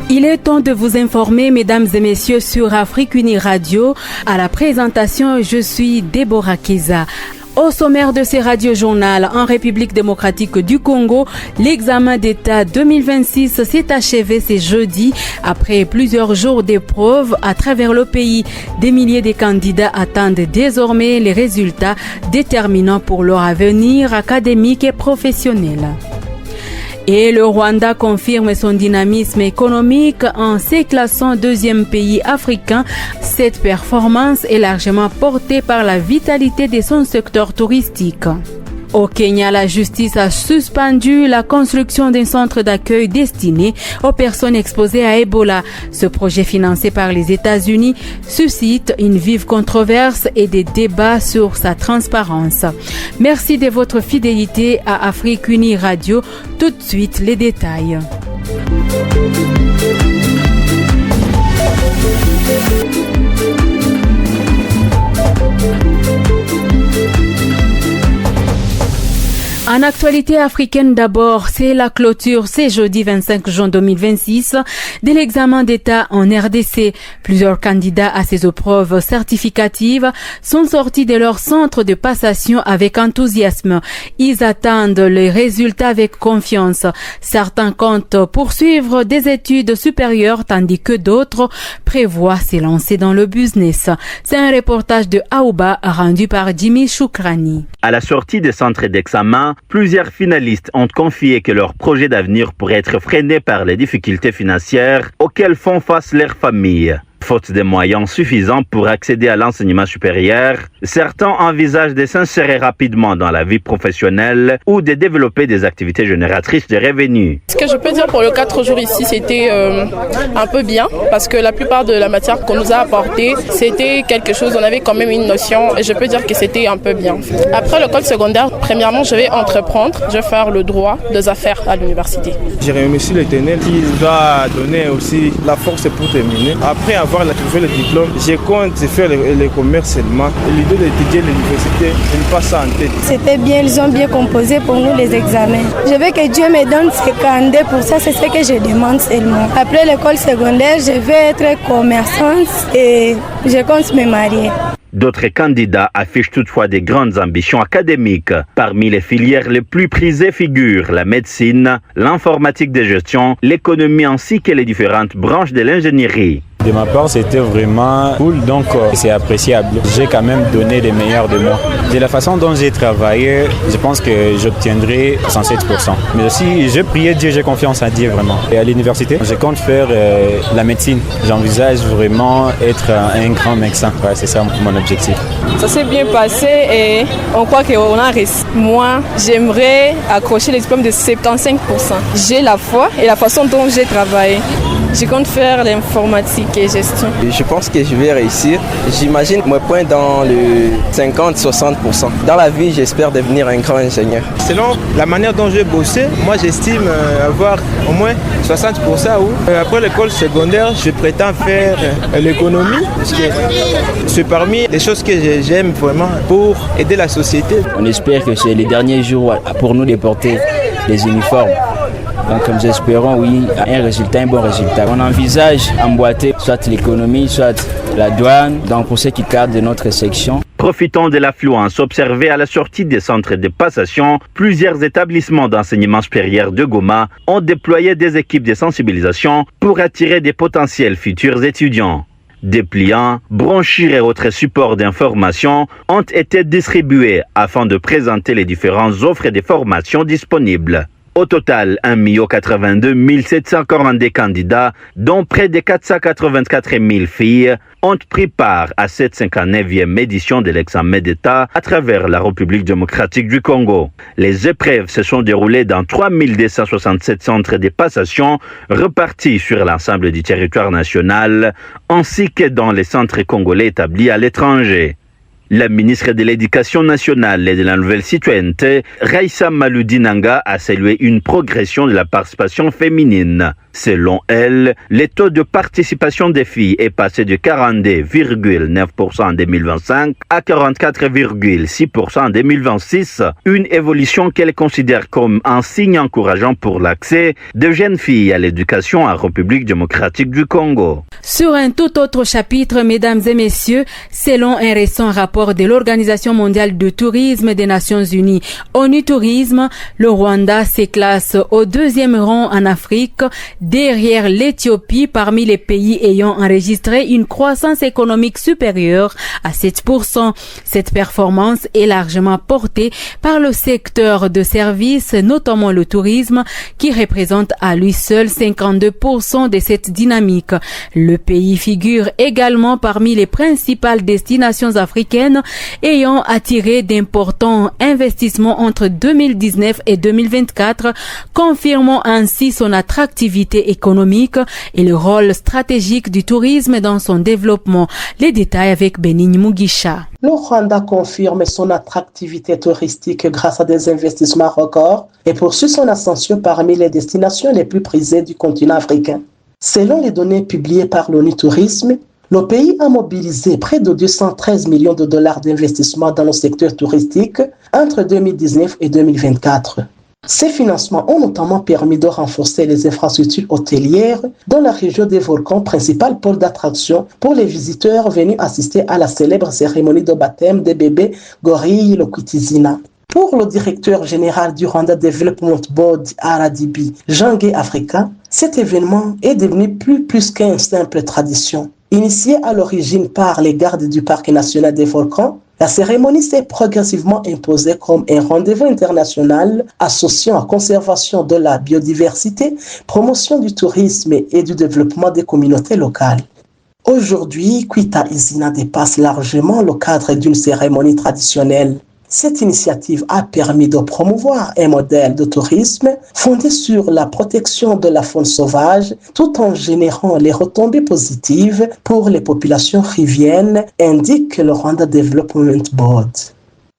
Il est temps de vous informer, mesdames et messieurs, sur Afrique Unie Radio. À la présentation, je suis Déborah Keza. Au sommaire de ces radiojournaux, en République démocratique du Congo, l'examen d'État 2026 s'est achevé ce jeudi après plusieurs jours d'épreuves à travers le pays. Des milliers de candidats attendent désormais les résultats déterminants pour leur avenir académique et professionnel. Et le Rwanda confirme son dynamisme économique en s'éclassant deuxième pays africain. Cette performance est largement portée par la vitalité de son secteur touristique. Au Kenya, la justice a suspendu la construction d'un centre d'accueil destiné aux personnes exposées à Ebola. Ce projet financé par les États-Unis suscite une vive controverse et des débats sur sa transparence. Merci de votre fidélité à Afrique Unie Radio. Tout de suite, les détails. En actualité africaine d'abord, c'est la clôture ce jeudi 25 juin 2026 de l'examen d'État en RDC. Plusieurs candidats à ces épreuves certificatives sont sortis de leur centre de passation avec enthousiasme. Ils attendent les résultats avec confiance. Certains comptent poursuivre des études supérieures tandis que d'autres prévoient se lancer dans le business. C'est un reportage de Aouba rendu par Jimmy Choukrani. À la sortie des centres d'examen, plusieurs finalistes ont confié que leur projet d'avenir pourrait être freiné par les difficultés financières auxquelles font face leurs familles. Faute de moyens suffisants pour accéder à l'enseignement supérieur, certains envisagent de s'insérer rapidement dans la vie professionnelle ou de développer des activités génératrices de revenus. Ce que je peux dire pour le 4 jours ici, c'était un peu bien parce que la plupart de la matière qu'on nous a apportée, c'était quelque chose, on avait quand même une notion et je peux dire que c'était un peu bien. Après l'école secondaire, premièrement, je vais entreprendre, je vais faire le droit des affaires à l'université. J'ai remercié l'Éternel qui va donner aussi la force pour terminer. Après avoir trouvé le diplôme, je compte faire le commerce seulement. L'idée d'étudier l'université, je n'ai pas ça en tête. C'était bien, ils ont bien composé pour nous les examens. Je veux que Dieu me donne ce candidat pour ça, c'est ce que je demande seulement. Après l'école secondaire, je vais être commerçante et je compte me marier. D'autres candidats affichent toutefois des grandes ambitions académiques. Parmi les filières les plus prisées figurent la médecine, l'informatique de gestion, l'économie ainsi que les différentes branches de l'ingénierie. De ma part, c'était vraiment cool, donc c'est appréciable. J'ai quand même donné le meilleur de moi. De la façon dont j'ai travaillé, je pense que j'obtiendrai 107%. Mais aussi, je priais Dieu, j'ai confiance en Dieu vraiment. Et à l'université, je compte faire la médecine. J'envisage vraiment être un grand médecin. Ouais, c'est ça mon objectif. Ça s'est bien passé et on croit qu'on a réussi. Moi, j'aimerais accrocher le diplôme de 75%. J'ai la foi et la façon dont j'ai travaillé. Je compte faire l'informatique et gestion. Je pense que je vais réussir. J'imagine mon point dans le 50-60%. Dans la vie, j'espère devenir un grand ingénieur. Selon la manière dont j'ai bossé, moi j'estime avoir au moins 60%. Après l'école secondaire, je prétends faire l'économie. Parce que c'est parmi les choses que j'aime vraiment pour aider la société. On espère que c'est les derniers jours pour nous de porter les uniformes. Donc nous espérons, oui, un bon résultat. On envisage emboîter soit l'économie, soit la douane, donc pour ceux qui cadrent de notre section. Profitant de l'affluence observée à la sortie des centres de passation, plusieurs établissements d'enseignement supérieur de Goma ont déployé des équipes de sensibilisation pour attirer des potentiels futurs étudiants. Dépliants, brochures et autres supports d'information ont été distribués afin de présenter les différentes offres de formation disponibles. Au total, 1 082 742 candidats, dont près de 484 000 filles, ont pris part à cette 59e édition de l'examen d'État à travers la République démocratique du Congo. Les épreuves se sont déroulées dans 3 267 centres de passation repartis sur l'ensemble du territoire national, ainsi que dans les centres congolais établis à l'étranger. La ministre de l'Éducation nationale et de la nouvelle citoyenneté, Raissa Maloudinanga, a salué une progression de la participation féminine. Selon elle, le taux de participation des filles est passé de 42,9% en 2025 à 44,6% en 2026, une évolution qu'elle considère comme un signe encourageant pour l'accès de jeunes filles à l'éducation en République démocratique du Congo. Sur un tout autre chapitre, mesdames et messieurs, selon un récent rapport de l'Organisation mondiale du tourisme des Nations unies, ONU Tourisme, le Rwanda se classe au 2e rang en Afrique, derrière l'Éthiopie parmi les pays ayant enregistré une croissance économique supérieure à 7%. Cette performance est largement portée par le secteur de services, notamment le tourisme, qui représente à lui seul 52% de cette dynamique. Le pays figure également parmi les principales destinations africaines ayant attiré d'importants investissements entre 2019 et 2024, confirmant ainsi son attractivité économique et le rôle stratégique du tourisme dans son développement. Les détails avec Bénigne Mugisha. Le Rwanda confirme son attractivité touristique grâce à des investissements records et poursuit son ascension parmi les destinations les plus prisées du continent africain. Selon les données publiées par l'ONU Tourisme, le pays a mobilisé près de 213 millions de dollars d'investissement dans le secteur touristique entre 2019 et 2024. Ces financements ont notamment permis de renforcer les infrastructures hôtelières dans la région des volcans, principal pôle d'attraction pour les visiteurs venus assister à la célèbre cérémonie de baptême des bébés gorilles Lokwitizina. Pour le directeur général du Rwanda Development Board RDB, Jean-Guy Africa, cet événement est devenu plus qu'une simple tradition. Initiée à l'origine par les gardes du Parc national des volcans, la cérémonie s'est progressivement imposée comme un rendez-vous international associant à conservation de la biodiversité, promotion du tourisme et du développement des communautés locales. Aujourd'hui, Kwita Izina dépasse largement le cadre d'une cérémonie traditionnelle. Cette initiative a permis de promouvoir un modèle de tourisme fondé sur la protection de la faune sauvage tout en générant les retombées positives pour les populations riviennes, indique le Rwanda Development Board.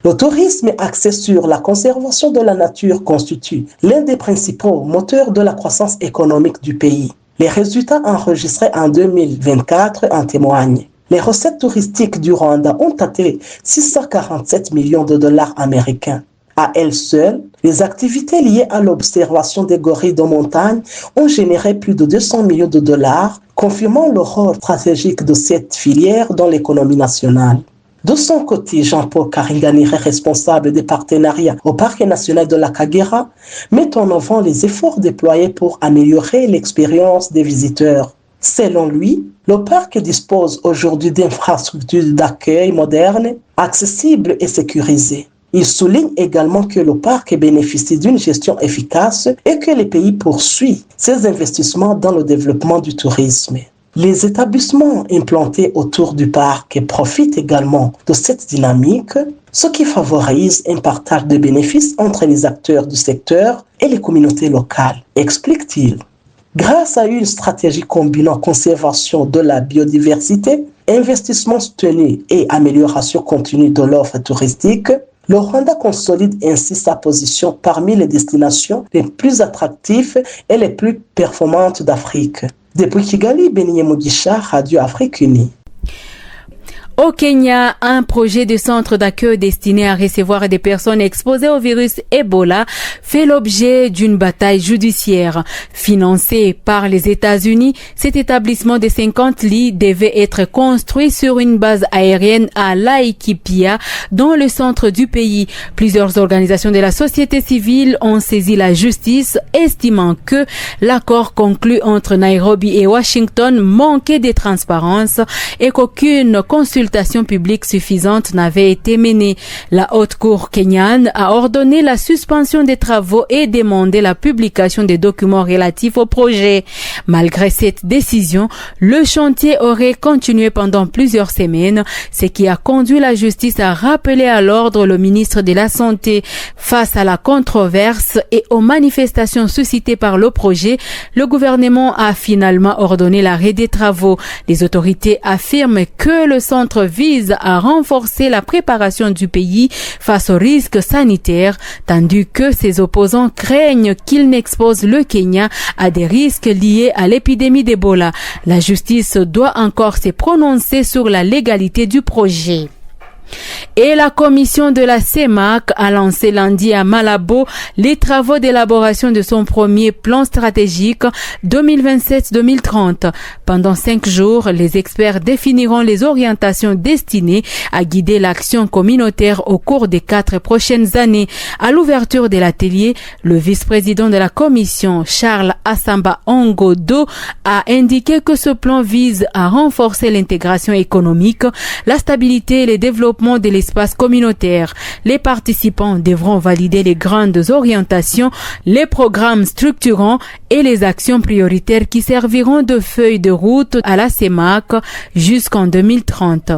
Le tourisme axé sur la conservation de la nature constitue l'un des principaux moteurs de la croissance économique du pays. Les résultats enregistrés en 2024 en témoignent. Les recettes touristiques du Rwanda ont atteint 647 millions de dollars américains. À elles seules, les activités liées à l'observation des gorilles de montagne ont généré plus de 200 millions de dollars, confirmant le rôle stratégique de cette filière dans l'économie nationale. De son côté, Jean-Paul Karinganire, responsable des partenariats au Parc national de la Kagera, met en avant les efforts déployés pour améliorer l'expérience des visiteurs. Selon lui, le parc dispose aujourd'hui d'infrastructures d'accueil modernes, accessibles et sécurisées. Il souligne également que le parc bénéficie d'une gestion efficace et que le pays poursuit ses investissements dans le développement du tourisme. Les établissements implantés autour du parc profitent également de cette dynamique, ce qui favorise un partage de bénéfices entre les acteurs du secteur et les communautés locales, explique-t-il. Grâce à une stratégie combinant conservation de la biodiversité, investissement soutenu et amélioration continue de l'offre touristique, le Rwanda consolide ainsi sa position parmi les destinations les plus attractives et les plus performantes d'Afrique. Depuis Kigali, Bénigne Mugisha, Radio Afrique Unie. Au Kenya, un projet de centre d'accueil destiné à recevoir des personnes exposées au virus Ebola fait l'objet d'une bataille judiciaire. Financé par les États-Unis, cet établissement de 50 lits devait être construit sur une base aérienne à Laikipia, dans le centre du pays. Plusieurs organisations de la société civile ont saisi la justice, estimant que l'accord conclu entre Nairobi et Washington manquait de transparence et qu'aucune consultation publique suffisante n'avait été menée. La haute cour kenyane a ordonné la suspension des travaux et demandé la publication des documents relatifs au projet. Malgré cette décision, le chantier aurait continué pendant plusieurs semaines, ce qui a conduit la justice à rappeler à l'ordre le ministre de la Santé. Face à la controverse et aux manifestations suscitées par le projet, le gouvernement a finalement ordonné l'arrêt des travaux. Les autorités affirment que le centre rencontre vise à renforcer la préparation du pays face aux risques sanitaires, tandis que ses opposants craignent qu'il n'expose le Kenya à des risques liés à l'épidémie d'Ebola. La justice doit encore se prononcer sur la légalité du projet. Et la commission de la CEMAC a lancé lundi à Malabo les travaux d'élaboration de son premier plan stratégique 2027-2030. Pendant 5 jours, les experts définiront les orientations destinées à guider l'action communautaire au cours des 4 prochaines années. À l'ouverture de l'atelier, le vice-président de la commission, Charles Assamba Ongodo, a indiqué que ce plan vise à renforcer l'intégration économique, la stabilité et le développement de l'espace communautaire. Les participants devront valider les grandes orientations, les programmes structurants et les actions prioritaires qui serviront de feuille de route à la CEMAC jusqu'en 2030.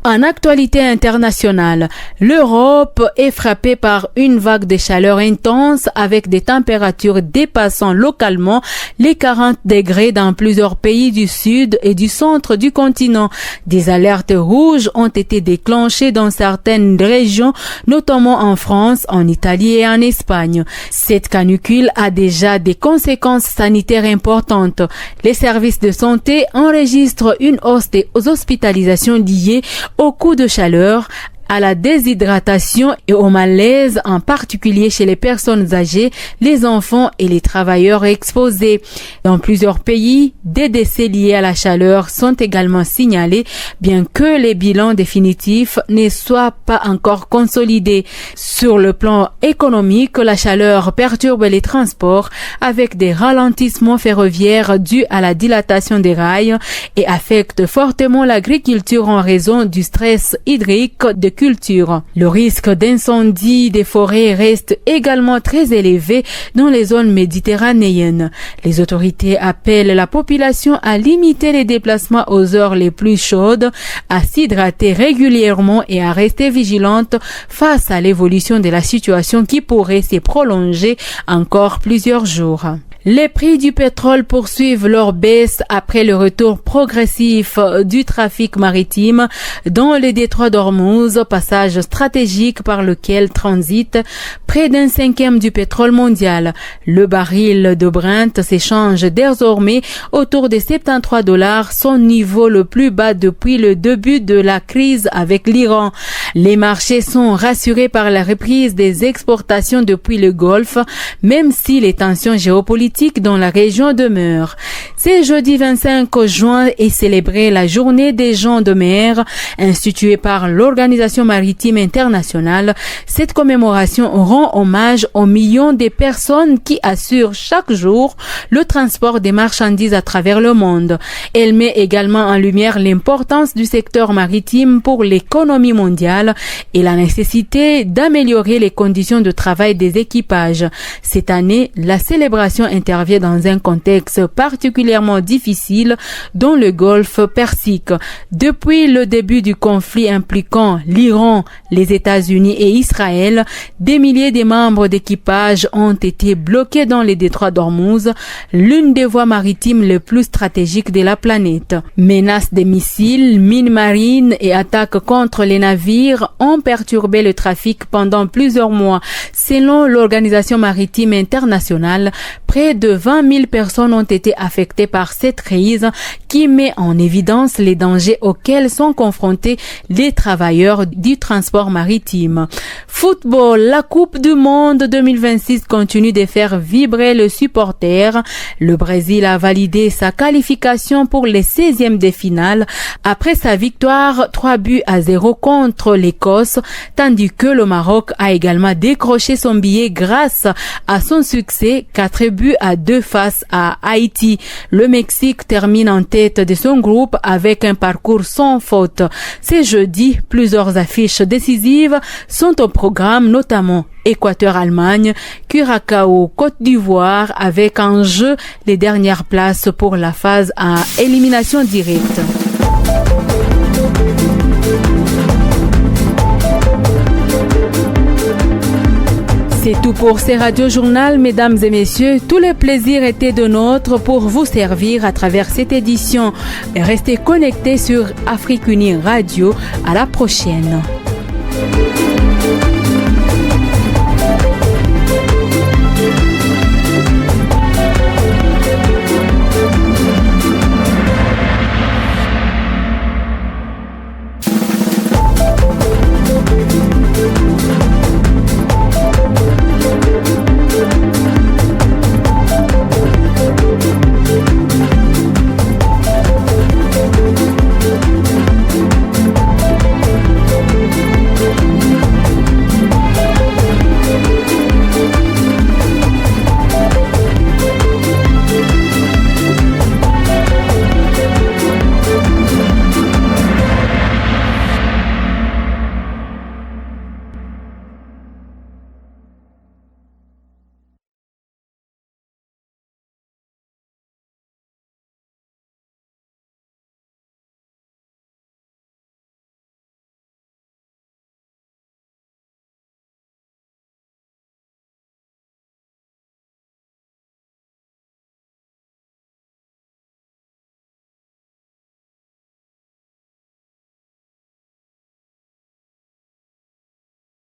En actualité internationale, l'Europe est frappée par une vague de chaleur intense avec des températures dépassant localement les 40 degrés dans plusieurs pays du sud et du centre du continent. Des alertes rouges ont été déclenchées dans certaines régions, notamment en France, en Italie et en Espagne. Cette canicule a déjà des conséquences sanitaires importantes. Les services de santé enregistrent une hausse des hospitalisations liées au coup de chaleur, à la déshydratation et au malaise, en particulier chez les personnes âgées, les enfants et les travailleurs exposés. Dans plusieurs pays, des décès liés à la chaleur sont également signalés, bien que les bilans définitifs ne soient pas encore consolidés. Sur le plan économique, la chaleur perturbe les transports avec des ralentissements ferroviaires dus à la dilatation des rails et affecte fortement l'agriculture en raison du stress hydrique de culture. Le risque d'incendie des forêts reste également très élevé dans les zones méditerranéennes. Les autorités appellent la population à limiter les déplacements aux heures les plus chaudes, à s'hydrater régulièrement et à rester vigilante face à l'évolution de la situation qui pourrait se prolonger encore plusieurs jours. Les prix du pétrole poursuivent leur baisse après le retour progressif du trafic maritime dans le détroit d'Ormuz, passage stratégique par lequel transite près d'un 5e du pétrole mondial. Le baril de Brent s'échange désormais autour des $73, son niveau le plus bas depuis le début de la crise avec l'Iran. Les marchés sont rassurés par la reprise des exportations depuis le Golfe, même si les tensions géopolitiques dans la région demeurent. C'est jeudi 25 juin est célébrée la journée des gens de mer, instituée par l'Organisation maritime internationale. Cette commémoration rend hommage aux millions de personnes qui assurent chaque jour le transport des marchandises à travers le monde. Elle met également en lumière l'importance du secteur maritime pour l'économie mondiale et la nécessité d'améliorer les conditions de travail des équipages. Cette année, la célébration intervient dans un contexte particulièrement difficile dans le Golfe Persique. Depuis le début du conflit impliquant l'Iran, les États-Unis et Israël, des milliers de membres d'équipage ont été bloqués dans les détroits d'Ormuz, l'une des voies maritimes les plus stratégiques de la planète. Menaces de missiles, mines marines et attaques contre les navires ont perturbé le trafic pendant plusieurs mois. Selon l'Organisation maritime internationale, près de 20 000 personnes ont été affectées par cette crise qui met en évidence les dangers auxquels sont confrontés les travailleurs du transport maritime. Football, la Coupe du Monde 2026 continue de faire vibrer le supporter. Le Brésil a validé sa qualification pour les 16e de finale après sa victoire 3-0 contre l'Écosse, tandis que le Maroc a également décroché son billet grâce à son succès 4-2 face à Haïti. Le Mexique termine en tête de son groupe avec un parcours sans faute. Ce jeudi, plusieurs affiches décisives sont au programme, notamment Équateur-Allemagne, Curaçao-Côte d'Ivoire, avec en jeu les dernières places pour la phase à élimination directe. C'est tout tout pour ces radiojournaux, mesdames et messieurs. Tout le plaisir était de nôtre pour vous servir à travers cette édition. Restez connectés sur Afrique Unie Radio. À la prochaine.